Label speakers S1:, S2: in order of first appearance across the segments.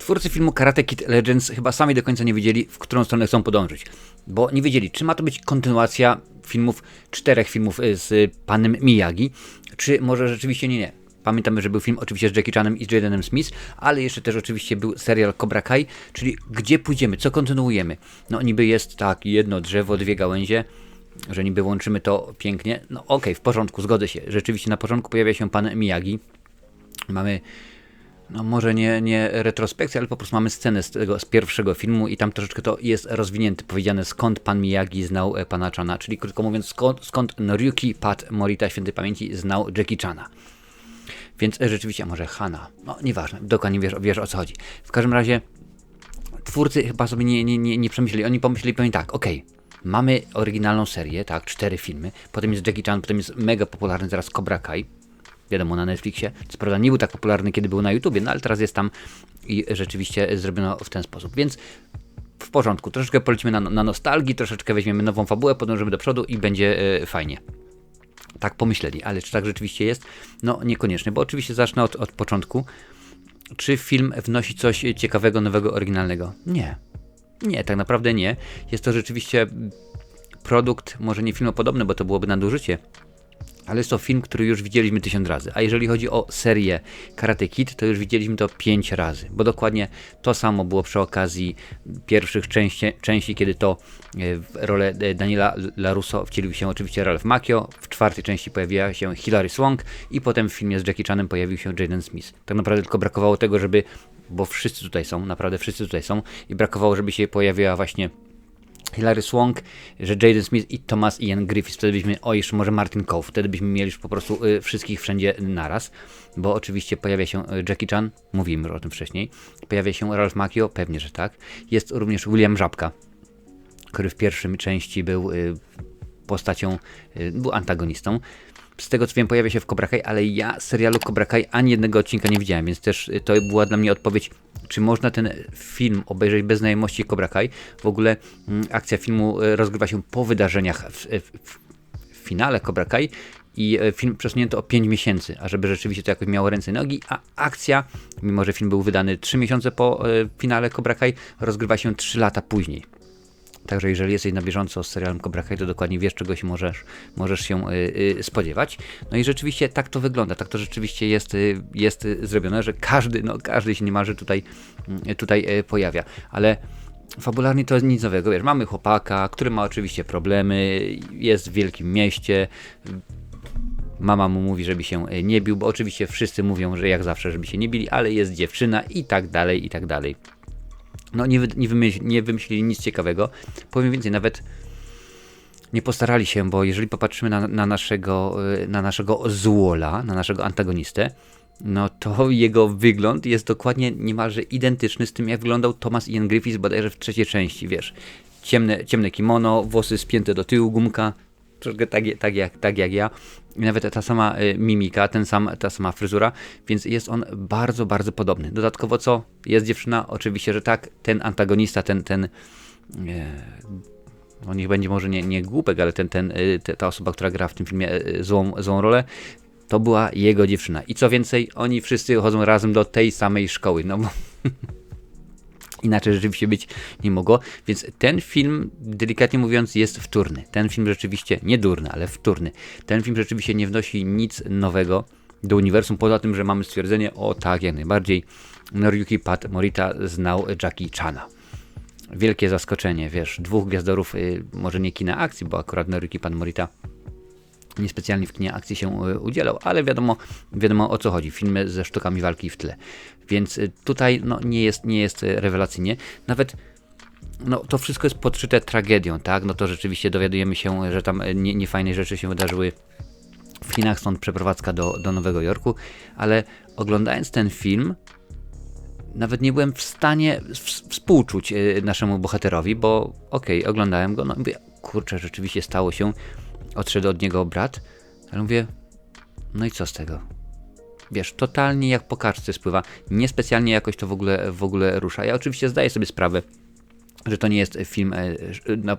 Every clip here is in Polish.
S1: Twórcy filmu Karate Kid Legends chyba sami do końca nie wiedzieli, w którą stronę chcą podążyć. Bo nie wiedzieli, czy ma to być kontynuacja filmów, 4 filmów z panem Miyagi, czy może rzeczywiście nie. Pamiętamy, że był film oczywiście z Jackie Chanem i z Jadenem Smith, ale jeszcze też oczywiście był serial Cobra Kai, czyli gdzie pójdziemy, co kontynuujemy. No niby jest tak, jedno drzewo, 2 gałęzie, że niby łączymy to pięknie. No okej, w porządku, zgodzę się. Rzeczywiście na początku pojawia się pan Miyagi. Mamy, no może nie retrospekcję, ale po prostu mamy scenę z pierwszego filmu i tam troszeczkę to jest rozwinięte, powiedziane skąd pan Miyagi znał pana Chana, czyli krótko mówiąc skąd Noriyuki Pat Morita świętej pamięci znał Jackie Chana. Więc rzeczywiście, a może Hana, no nieważne, dokładnie wiesz o co chodzi. W każdym razie twórcy chyba sobie nie przemyśleli, oni pomyśleli pewnie tak, okej, mamy oryginalną serię, tak, 4 filmy, potem jest Jackie Chan, potem jest mega popularny teraz Cobra Kai, wiadomo, na Netflixie, co prawda nie był tak popularny, kiedy był na YouTubie, no ale teraz jest tam i rzeczywiście zrobiono w ten sposób, więc w porządku, troszeczkę polecimy na nostalgii, troszeczkę weźmiemy nową fabułę, podążymy do przodu i będzie fajnie. Tak pomyśleli, ale czy tak rzeczywiście jest? No niekoniecznie, bo oczywiście zacznę od początku. Czy film wnosi coś ciekawego, nowego, oryginalnego? Nie. Nie, tak naprawdę nie. Jest to rzeczywiście produkt, może nie filmopodobny, bo to byłoby nadużycie, ale jest to film, który już widzieliśmy 1000 razy. A jeżeli chodzi o serię Karate Kid, to już widzieliśmy to 5 razy. Bo dokładnie to samo było przy okazji pierwszych części, kiedy to w rolę Daniela LaRusso wcielił się oczywiście Ralph Macchio. W 4. części pojawiła się Hilary Swank i potem w filmie z Jackie Chanem pojawił się Jaden Smith. Tak naprawdę tylko brakowało tego, żeby, bo wszyscy tutaj są, naprawdę wszyscy tutaj są i brakowało, żeby się pojawiła właśnie Hilary Swank, że Jaden Smith i Thomas Ian Griffiths, wtedy byśmy, jeszcze może Martin Kove, wtedy byśmy mieli już po prostu wszystkich wszędzie naraz, bo oczywiście pojawia się Jackie Chan, mówimy o tym wcześniej, pojawia się Ralph Macchio, pewnie, że tak, jest również William Żabka, który w pierwszym części był postacią, był antagonistą. Z tego co wiem, pojawia się w Cobra Kai, ale ja serialu Cobra Kai ani jednego odcinka nie widziałem, więc też to była dla mnie odpowiedź, czy można ten film obejrzeć bez znajomości Cobra Kai. W ogóle akcja filmu rozgrywa się po wydarzeniach w finale Cobra Kai i film przesunięto o 5 miesięcy, a żeby rzeczywiście to jakoś miało ręce i nogi, a akcja, mimo że film był wydany 3 miesiące po finale Cobra Kai, rozgrywa się 3 lata później. Także jeżeli jesteś na bieżąco z serialem Cobra Kai, to dokładnie wiesz, czego się możesz się spodziewać. No i rzeczywiście tak to wygląda, tak to rzeczywiście jest zrobione, że każdy się niemalże tutaj pojawia. Ale fabularnie to jest nic nowego, wiesz, mamy chłopaka, który ma oczywiście problemy, jest w wielkim mieście, mama mu mówi, żeby się nie bił, bo oczywiście wszyscy mówią, że jak zawsze, żeby się nie bili, ale jest dziewczyna i tak dalej, i tak dalej. No nie wymyślili nic ciekawego. Powiem więcej, nawet nie postarali się, bo jeżeli popatrzymy na naszego Złola, na naszego antagonistę, no to jego wygląd jest dokładnie niemalże identyczny z tym, jak wyglądał Thomas Ian Griffiths bodajże w 3. części, wiesz. Ciemne kimono, włosy spięte do tyłu, gumka, troszkę tak jak ja. I nawet ta sama mimika, ta sama fryzura, więc jest on bardzo, bardzo podobny. Dodatkowo co? Jest dziewczyna? Oczywiście, że tak. Ten antagonista, no niech będzie może nie głupek, ale ta osoba, która gra w tym filmie złą rolę, to była jego dziewczyna. I co więcej, oni wszyscy chodzą razem do tej samej szkoły, no bo inaczej rzeczywiście być nie mogło, więc ten film, delikatnie mówiąc, jest wtórny. Ten film rzeczywiście, nie durny, ale wtórny. Ten film rzeczywiście nie wnosi nic nowego do uniwersum, poza tym, że mamy stwierdzenie, o tak, jak najbardziej, Noriyuki Pat Morita znał Jackie Chana. Wielkie zaskoczenie, wiesz, 2 gwiazdorów, może nie kina akcji, bo akurat Noriyuki Pat Morita niespecjalnie w kinie akcji się udzielał, ale wiadomo o co chodzi. Filmy ze sztukami walki w tle. Więc tutaj no, nie jest rewelacyjnie. Nawet no, to wszystko jest podszyte tragedią, tak? No to rzeczywiście dowiadujemy się, że tam niefajne rzeczy się wydarzyły w Chinach, stąd przeprowadzka do Nowego Jorku, ale oglądając ten film nawet nie byłem w stanie współczuć naszemu bohaterowi, bo oglądałem go, no mówię, kurczę, rzeczywiście stało się, odszedł od niego brat, ale mówię, no i co z tego? Wiesz, totalnie jak po kartce spływa, niespecjalnie jakoś to w ogóle rusza. Ja oczywiście zdaję sobie sprawę, że to nie jest film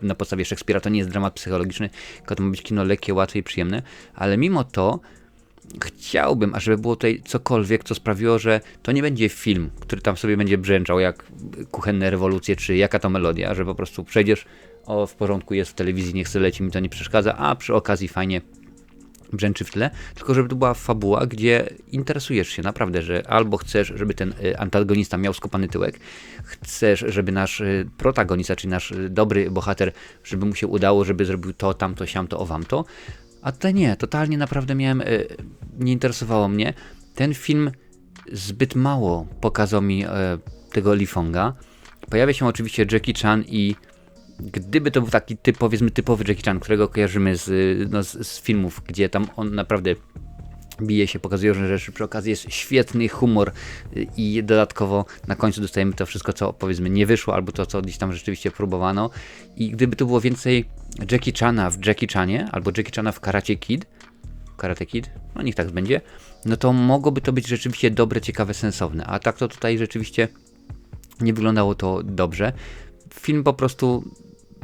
S1: na podstawie Szekspira, to nie jest dramat psychologiczny, tylko to ma być kino lekkie, łatwe i przyjemne, ale mimo to chciałbym, ażeby było tutaj cokolwiek, co sprawiło, że to nie będzie film, który tam sobie będzie brzęczał jak Kuchenne rewolucje, czy jaka to melodia, że po prostu przejdziesz, w porządku, jest w telewizji, niech sobie leci, mi to nie przeszkadza, a przy okazji fajnie brzęczy w tle, tylko żeby to była fabuła, gdzie interesujesz się naprawdę, że albo chcesz, żeby ten antagonista miał skopany tyłek, chcesz, żeby nasz protagonista, czyli nasz dobry bohater, żeby mu się udało, żeby zrobił to, tamto, siamto, owamto, a tutaj nie, totalnie naprawdę nie interesowało mnie. Ten film zbyt mało pokazał mi tego Li Fonga. Pojawia się oczywiście Jackie Chan i gdyby to był taki powiedzmy typowy Jackie Chan, którego kojarzymy z filmów, gdzie tam on naprawdę bije się, pokazuje różne rzeczy, przy okazji jest świetny humor i dodatkowo na końcu dostajemy to wszystko, co powiedzmy nie wyszło, albo to, co gdzieś tam rzeczywiście próbowano. I gdyby to było więcej Jackie Chana w Jackie Chanie, albo Jackie Chana w Karate Kid, no niech tak będzie, no to mogłoby to być rzeczywiście dobre, ciekawe, sensowne. A tak to tutaj rzeczywiście nie wyglądało to dobrze. Film po prostu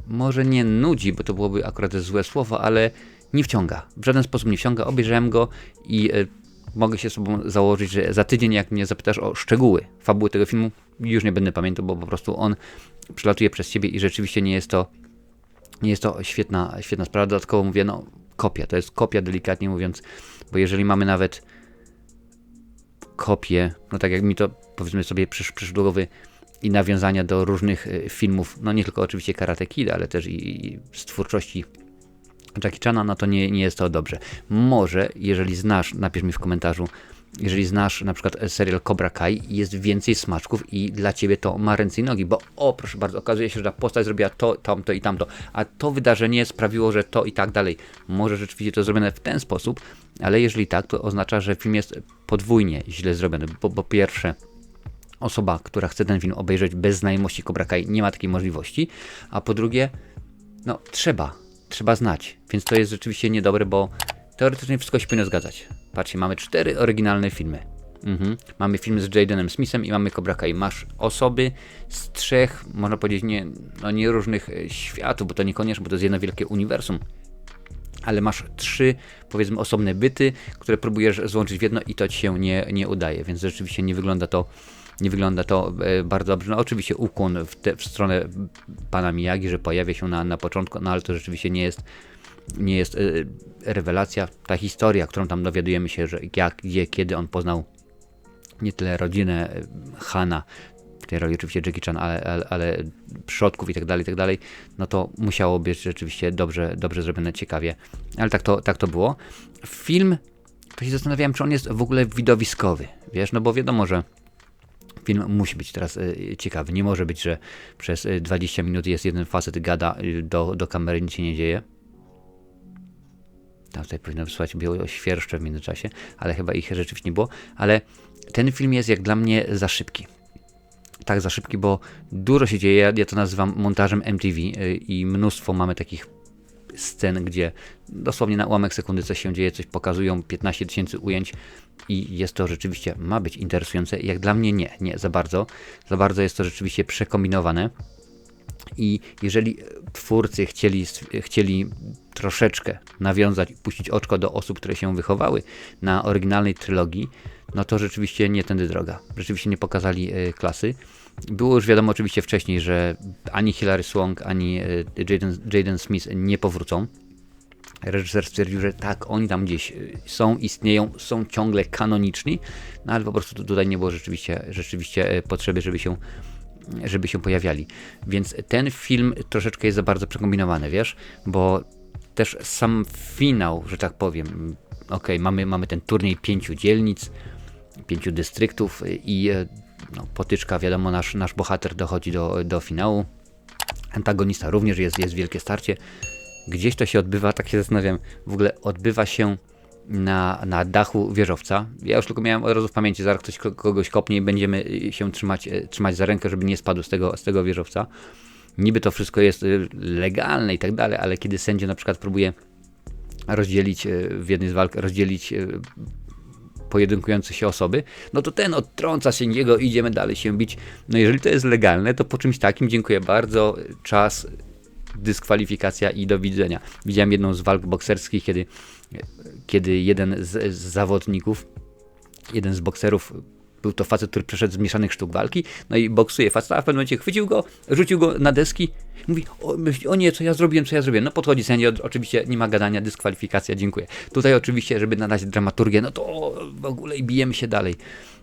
S1: może nie nudzi, bo to byłoby akurat złe słowo, ale nie wciąga. W żaden sposób nie wciąga. Obejrzałem go i mogę się sobą założyć, że za tydzień, jak mnie zapytasz o szczegóły fabuły tego filmu, już nie będę pamiętał, bo po prostu on przelatuje przez siebie i rzeczywiście nie jest to świetna sprawa. Dodatkowo mówię, no kopia, to jest kopia, delikatnie mówiąc, bo jeżeli mamy nawet kopię, no tak jak mi to powiedzmy sobie przyszło do głowy, i nawiązania do różnych filmów, no nie tylko oczywiście Karate Kid, ale też i z twórczości Jackie Chana, no to nie jest to dobrze. Może, jeżeli znasz, napisz mi w komentarzu, jeżeli znasz na przykład serial Cobra Kai, jest więcej smaczków i dla ciebie to ma ręce i nogi, bo proszę bardzo, okazuje się, że ta postać zrobiła to, tamto i tamto, a to wydarzenie sprawiło, że to i tak dalej. Może rzeczywiście to zrobione w ten sposób, ale jeżeli tak, to oznacza, że film jest podwójnie źle zrobiony, bo po pierwsze, osoba, która chce ten film obejrzeć bez znajomości Cobra Kai, nie ma takiej możliwości, a po drugie, no trzeba znać, więc to jest rzeczywiście niedobre, bo teoretycznie wszystko się powinno zgadzać. Patrzcie, mamy 4 oryginalne filmy. Mamy film z Jadenem Smithem i mamy Cobra Kai. Masz osoby z 3, można powiedzieć, nie różnych światów, bo to niekoniecznie, bo to jest jedno wielkie uniwersum, ale masz 3, powiedzmy, osobne byty, które próbujesz złączyć w jedno i to ci się nie udaje, więc rzeczywiście nie wygląda to bardzo dobrze. No oczywiście ukłon w stronę pana Miyagi, że pojawia się na początku, no ale to rzeczywiście nie jest rewelacja. Ta historia, którą tam dowiadujemy się, że jak, gdzie, kiedy on poznał nie tyle rodzinę Hana, w tej roli oczywiście Jackie Chan, ale przodków i tak dalej, no to musiało być rzeczywiście dobrze zrobione, ciekawie, ale tak to było. Film, to się zastanawiałem, czy on jest w ogóle widowiskowy, wiesz, no bo wiadomo, że film musi być teraz ciekawy. Nie może być, że przez 20 minut jest jeden facet, gada do kamery, nic się nie dzieje. Tam tutaj powinno wysłać białe świerszcze w międzyczasie, ale chyba ich rzeczywiście nie było. Ale ten film jest jak dla mnie za szybki. Tak, za szybki, bo dużo się dzieje. Ja to nazywam montażem MTV i mnóstwo mamy takich scen, gdzie dosłownie na ułamek sekundy coś się dzieje, coś pokazują, 15 000 ujęć i jest to rzeczywiście, ma być interesujące. Jak dla mnie nie za bardzo. Za bardzo jest to rzeczywiście przekombinowane i jeżeli twórcy chcieli troszeczkę nawiązać i puścić oczko do osób, które się wychowały na oryginalnej trylogii, no to rzeczywiście nie tędy droga. Rzeczywiście nie pokazali klasy. Było już wiadomo oczywiście wcześniej, że ani Hilary Swank, ani Jaden Smith nie powrócą. Reżyser stwierdził, że tak, oni tam gdzieś są, istnieją, są ciągle kanoniczni, no ale po prostu tutaj nie było rzeczywiście potrzeby, żeby się pojawiali. Więc ten film troszeczkę jest za bardzo przekombinowany, wiesz, bo też sam finał, że tak powiem, mamy ten turniej 5 dzielnic, 5 dystryktów i potyczka, wiadomo, nasz bohater dochodzi do finału, antagonista również jest wielkie starcie. Gdzieś to się odbywa, tak się zastanawiam, w ogóle odbywa się na dachu wieżowca. Ja już tylko miałem od razu w pamięci, zaraz ktoś kogoś kopnie i będziemy się trzymać za rękę, żeby nie spadł z tego wieżowca. Niby to wszystko jest legalne i tak dalej, ale kiedy sędzia na przykład próbuje w jednej z walk rozdzielić pojedynkujące się osoby, no to ten odtrąca sędziego i idziemy dalej się bić. No jeżeli to jest legalne, to po czymś takim dziękuję bardzo, czas, dyskwalifikacja i do widzenia. Widziałem jedną z walk bokserskich, kiedy kiedy jeden z zawodników, jeden z bokserów, był to facet, który przeszedł z mieszanych sztuk walki, no i boksuje faceta, a w pewnym momencie chwycił go, rzucił go na deski, mówi, o nie, co ja zrobiłem, no podchodzi sędzia, oczywiście nie ma gadania, dyskwalifikacja, dziękuję. Tutaj oczywiście, żeby nadać dramaturgię, no to w ogóle i bijemy się dalej.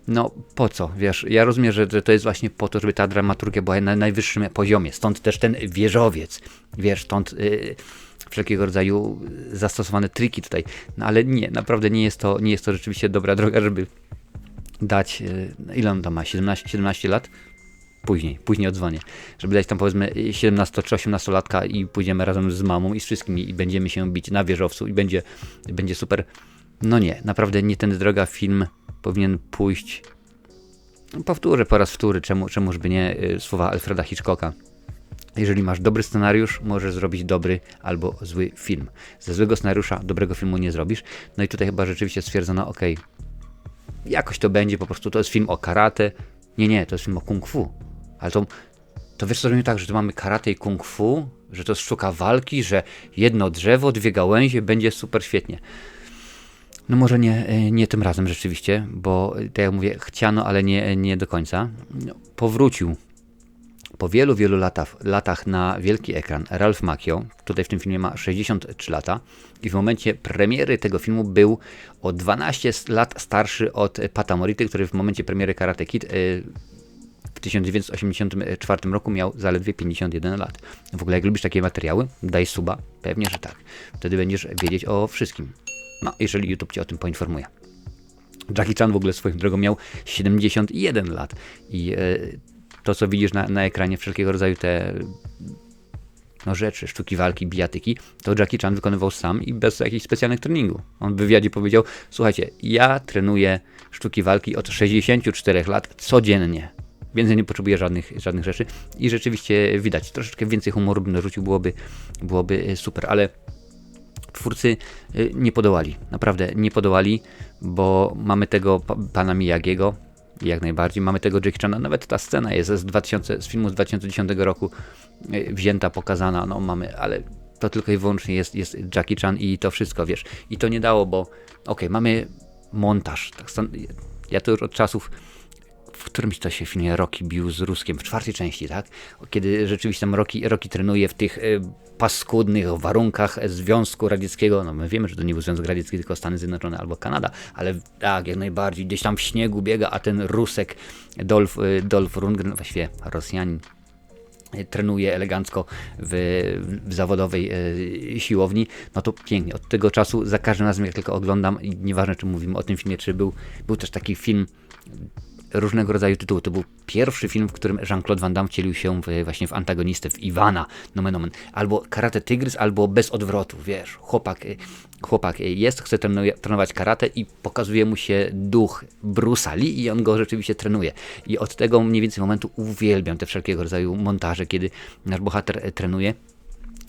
S1: No po co, wiesz, ja rozumiem, że to jest właśnie po to, żeby ta dramaturgia była na najwyższym poziomie, stąd też ten wieżowiec, wiesz, stąd wszelkiego rodzaju zastosowane triki tutaj, no ale nie, naprawdę nie jest to rzeczywiście dobra droga, żeby dać, ile on tam ma, 17 lat? Później odzwonię, żeby dać tam powiedzmy 17 czy 18-latka i pójdziemy razem z mamą i z wszystkimi i będziemy się bić na wieżowcu i będzie super. No nie, naprawdę nie tędy droga, film powinien pójść, powtórzę po raz wtóry, czemuż by nie, słowa Alfreda Hitchcocka. Jeżeli masz dobry scenariusz, możesz zrobić dobry albo zły film. Ze złego scenariusza dobrego filmu nie zrobisz. No i tutaj chyba rzeczywiście stwierdzono, okej, jakoś to będzie, po prostu to jest film o karate. Nie, to jest film o kung fu. Ale to wiesz co robimy tak, że tu mamy karate i kung fu, że to jest sztuka walki, że jedno drzewo, dwie gałęzie, będzie super świetnie. No może nie tym razem rzeczywiście, bo tak jak mówię, chciano, ale nie do końca. No, powrócił po wielu latach na wielki ekran Ralph Macchio, tutaj w tym filmie ma 63 lata i w momencie premiery tego filmu był o 12 lat starszy od Pata Mority, który w momencie premiery Karate Kid w 1984 roku miał zaledwie 51 lat. W ogóle jak lubisz takie materiały, daj suba, pewnie, że tak. Wtedy będziesz wiedzieć o wszystkim. No, jeżeli YouTube cię o tym poinformuje. Jackie Chan w ogóle swoją drogą miał 71 lat i to, co widzisz na ekranie, wszelkiego rodzaju te rzeczy, sztuki walki, bijatyki, to Jackie Chan wykonywał sam i bez jakichś specjalnych treningu. On w wywiadzie powiedział, słuchajcie, ja trenuję sztuki walki od 64 lat codziennie. Więcej nie potrzebuję żadnych rzeczy i rzeczywiście widać, troszeczkę więcej humoru bym narzucił, byłoby super, ale twórcy nie podołali, naprawdę nie podołali, bo mamy tego pana Miyagiego, jak najbardziej, mamy tego Jackie Chana, nawet ta scena jest z filmu z 2010 roku wzięta, pokazana, no mamy, ale to tylko i wyłącznie jest Jackie Chan i to wszystko, wiesz, i to nie dało, bo mamy montaż, tak, ja to już od czasów, w którymś to się filmie Rocky bił z Ruskiem, w 4. części, tak? Kiedy rzeczywiście tam Rocky trenuje w tych paskudnych warunkach Związku Radzieckiego, no my wiemy, że to nie był Związek Radziecki, tylko Stany Zjednoczone albo Kanada, ale tak, jak najbardziej, gdzieś tam w śniegu biega, a ten Rusek, Dolph Lundgren, właściwie Rosjanin, trenuje elegancko w zawodowej siłowni, no to pięknie. Od tego czasu za każdym razem, jak tylko oglądam, i nieważne czy mówimy o tym filmie, czy był też taki film różnego rodzaju tytułu. To był pierwszy film, w którym Jean-Claude Van Damme wcielił się właśnie w antagonistę, w Iwana, nomen omen. Albo Karate Tygrys, albo Bez odwrotu, wiesz. Chłopak chce trenować karate i pokazuje mu się duch Bruce'a Lee i on go rzeczywiście trenuje. I od tego mniej więcej momentu uwielbiam te wszelkiego rodzaju montaże, kiedy nasz bohater trenuje.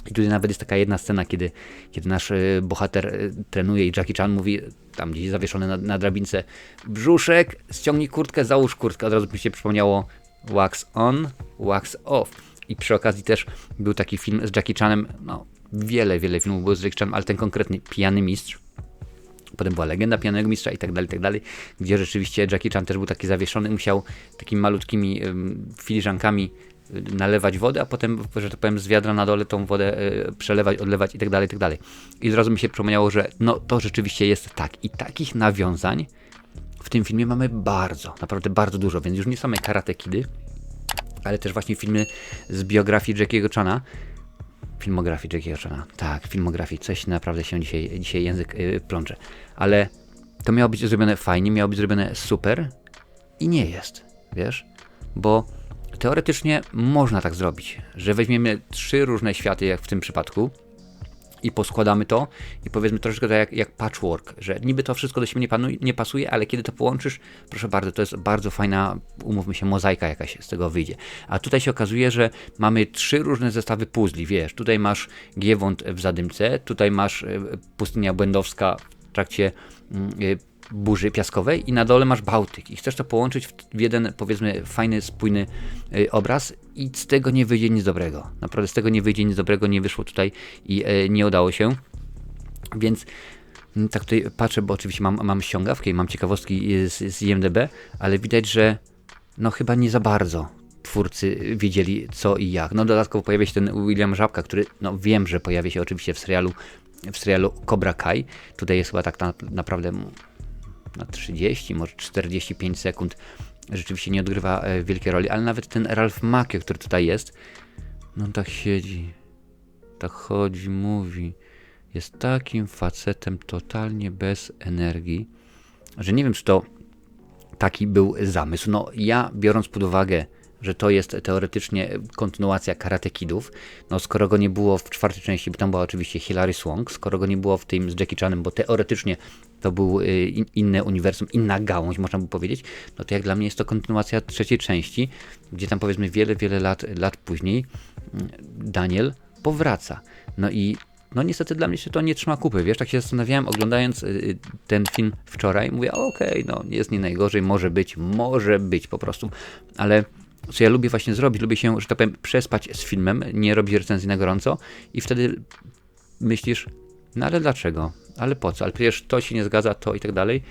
S1: I tutaj nawet jest taka jedna scena, kiedy nasz bohater trenuje i Jackie Chan mówi, tam gdzieś zawieszony na drabince, brzuszek, ściągnij kurtkę, załóż kurtkę. Od razu mi się przypomniało wax on, wax off. I przy okazji też był taki film z Jackie Chanem, no wiele filmów było z Jackie Chanem, ale ten konkretny Pijany Mistrz. Potem była Legenda Pijanego Mistrza i tak dalej, gdzie rzeczywiście Jackie Chan też był taki zawieszony, musiał takimi malutkimi filiżankami nalewać wodę, a potem, że tak powiem, z wiadra na dole tą wodę przelewać, odlewać i tak dalej. I od razu mi się przypomniało, że no to rzeczywiście jest tak. I takich nawiązań w tym filmie mamy naprawdę bardzo dużo, więc już nie same Karate Kidy, ale też właśnie filmy z biografii Jackiego Chana. Filmografii Jackiego Chana. Tak, filmografii. Coś naprawdę się dzisiaj język plącze. Ale to miało być zrobione fajnie, miało być zrobione super i nie jest, wiesz? Bo teoretycznie można tak zrobić, że weźmiemy 3 różne światy, jak w tym przypadku, i poskładamy to i powiedzmy troszeczkę tak jak patchwork, że niby to wszystko do siebie nie pasuje, ale kiedy to połączysz, proszę bardzo, to jest bardzo fajna, umówmy się, mozaika jakaś z tego wyjdzie. A tutaj się okazuje, że mamy 3 różne zestawy puzli, wiesz, tutaj masz Giewont w Zadymce, tutaj masz pustynia błędowska w trakcie burzy piaskowej i na dole masz Bałtyk i chcesz to połączyć w jeden, powiedzmy, fajny, spójny obraz i z tego nie wyjdzie nic dobrego. Naprawdę z tego nie wyjdzie nic dobrego, nie wyszło tutaj i nie udało się. Więc Tak tutaj patrzę, bo oczywiście mam ściągawkę i mam ciekawostki z IMDb, ale widać, że no chyba nie za bardzo twórcy wiedzieli co i jak. No dodatkowo pojawia się ten William Żabka, który no wiem, że pojawia się oczywiście w serialu Cobra Kai. Tutaj jest chyba tak naprawdę na 30, może 45 sekund. Rzeczywiście nie odgrywa wielkiej roli, ale nawet ten Ralph Macchio, który tutaj jest, no tak siedzi, tak chodzi, mówi. Jest takim facetem totalnie bez energii, że nie wiem, czy to taki był zamysł. No ja, biorąc pod uwagę, że to jest teoretycznie kontynuacja Karate Kidów, no skoro go nie było w czwartej części, bo tam była oczywiście Hilary Swank, skoro go nie było w tym z Jackie Chanem, bo teoretycznie to był inne uniwersum, inna gałąź, można by powiedzieć, no to jak dla mnie jest to kontynuacja trzeciej części, gdzie tam powiedzmy wiele lat później Daniel powraca. No i no niestety dla mnie się to nie trzyma kupy, wiesz, tak się zastanawiałem oglądając ten film wczoraj, mówię, okej, no jest nie najgorzej, może być po prostu, ale co ja lubię właśnie zrobić, lubię się, że tak powiem, przespać z filmem, nie robić recenzji na gorąco i wtedy myślisz, no ale dlaczego, ale po co, ale przecież to się nie zgadza, to i tak dalej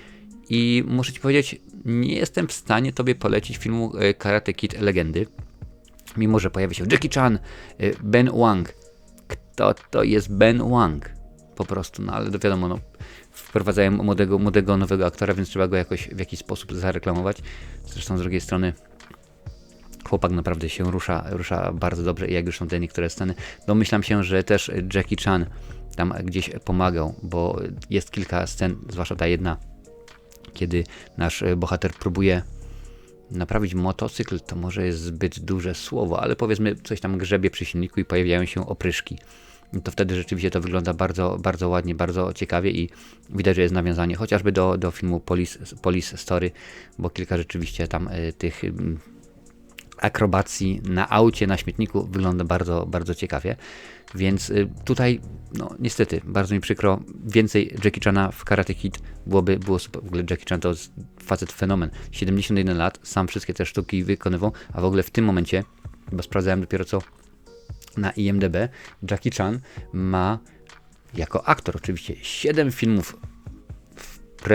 S1: i muszę ci powiedzieć, nie jestem w stanie tobie polecić filmu Karate Kid Legendy, mimo że pojawi się Jackie Chan, Ben Wang. Kto to jest Ben Wang? Po prostu, no ale to wiadomo, no, wprowadzają młodego nowego aktora, więc trzeba go jakoś w jakiś sposób zareklamować. Zresztą z drugiej strony chłopak naprawdę się rusza bardzo dobrze i jak już są te niektóre sceny, domyślam się, że też Jackie Chan tam gdzieś pomagał, bo jest kilka scen, zwłaszcza ta jedna, kiedy nasz bohater próbuje naprawić motocykl, to może jest zbyt duże słowo, ale powiedzmy coś tam grzebie przy silniku i pojawiają się opryszki. To wtedy rzeczywiście to wygląda bardzo ładnie, bardzo ciekawie i widać, że jest nawiązanie chociażby do filmu Police Story, bo kilka rzeczywiście tam tych akrobacji na aucie, na śmietniku wygląda bardzo ciekawie. Więc tutaj, no niestety, bardzo mi przykro, więcej Jackie Chana w Karate Kid było super. W ogóle Jackie Chan to jest facet fenomen. 71 lat, sam wszystkie te sztuki wykonywał, a w ogóle w tym momencie, bo sprawdzałem dopiero co na IMDb, Jackie Chan ma jako aktor oczywiście 7 filmów w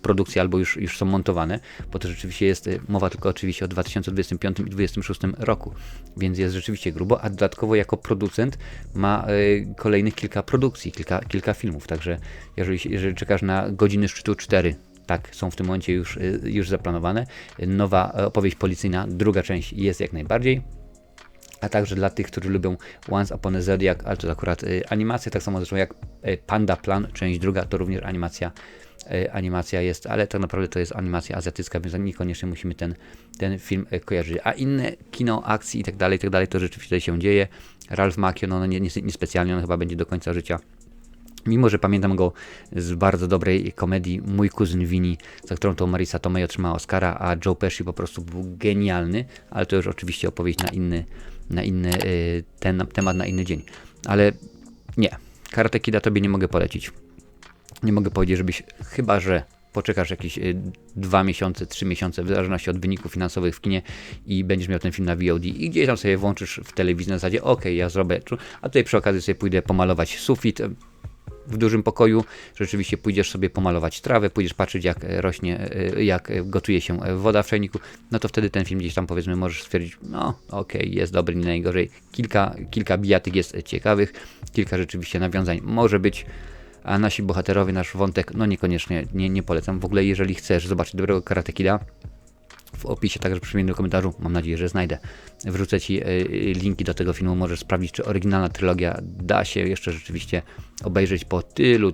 S1: produkcji albo już są montowane, bo to rzeczywiście jest mowa tylko oczywiście o 2025 i 2026 roku, więc jest rzeczywiście grubo, a dodatkowo jako producent ma kolejnych kilka produkcji, kilka filmów, także jeżeli czekasz na Godziny Szczytu 4, tak, są w tym momencie już zaplanowane, nowa opowieść policyjna, druga część jest jak najbardziej, a także dla tych, którzy lubią Once Upon a Zodiac, ale to akurat animacja, tak samo zresztą jak Panda Plan, część druga, to również animacja jest, ale tak naprawdę to jest animacja azjatycka, więc niekoniecznie musimy ten film kojarzyć. A inne kino, akcji i tak dalej, to rzeczywiście się dzieje. Ralph Macchio, no niespecjalnie, on chyba będzie do końca życia. Mimo że pamiętam go z bardzo dobrej komedii Mój kuzyn Vinny, za którą to Marisa Tomei otrzymała Oscara, a Joe Pesci po prostu był genialny, ale to już oczywiście opowieść na inny temat, na inny dzień. Ale nie, Karate Kida tobie nie mogę polecić. Nie mogę powiedzieć, żebyś, chyba że poczekasz jakieś 2 miesiące, 3 miesiące, w zależności od wyników finansowych w kinie i będziesz miał ten film na VOD i gdzieś tam sobie włączysz w telewizji na zasadzie, ja zrobię, a tutaj przy okazji sobie pójdę pomalować sufit w dużym pokoju, rzeczywiście pójdziesz sobie pomalować trawę, pójdziesz patrzeć jak rośnie, jak gotuje się woda w czajniku, no to wtedy ten film gdzieś tam powiedzmy możesz stwierdzić, jest dobry, nie najgorzej, kilka bijatyk jest ciekawych, kilka rzeczywiście nawiązań może być, a nasi bohaterowie, nasz wątek, no niekoniecznie, nie polecam. W ogóle jeżeli chcesz zobaczyć dobrego Karate Kida, w opisie, także przypomnę do komentarzu, mam nadzieję, że znajdę. Wrzucę Ci linki do tego filmu, możesz sprawdzić, czy oryginalna trylogia da się jeszcze rzeczywiście obejrzeć po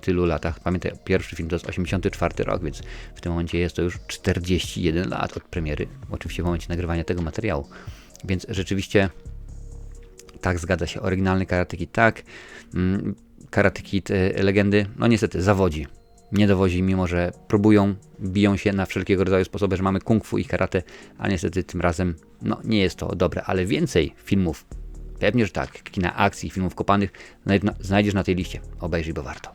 S1: tylu latach. Pamiętaj, pierwszy film to jest 84 rok, więc w tym momencie jest to już 41 lat od premiery, oczywiście w momencie nagrywania tego materiału. Więc rzeczywiście tak, zgadza się, oryginalny Karate Kid, tak. Karate Kid Legendy, no niestety zawodzi. Nie dowodzi, mimo że próbują, biją się na wszelkiego rodzaju sposoby, że mamy kung fu i karate, a niestety tym razem nie jest to dobre, ale więcej filmów, pewnie, że tak, kina akcji, filmów kopanych znajdziesz na tej liście. Obejrzyj, bo warto.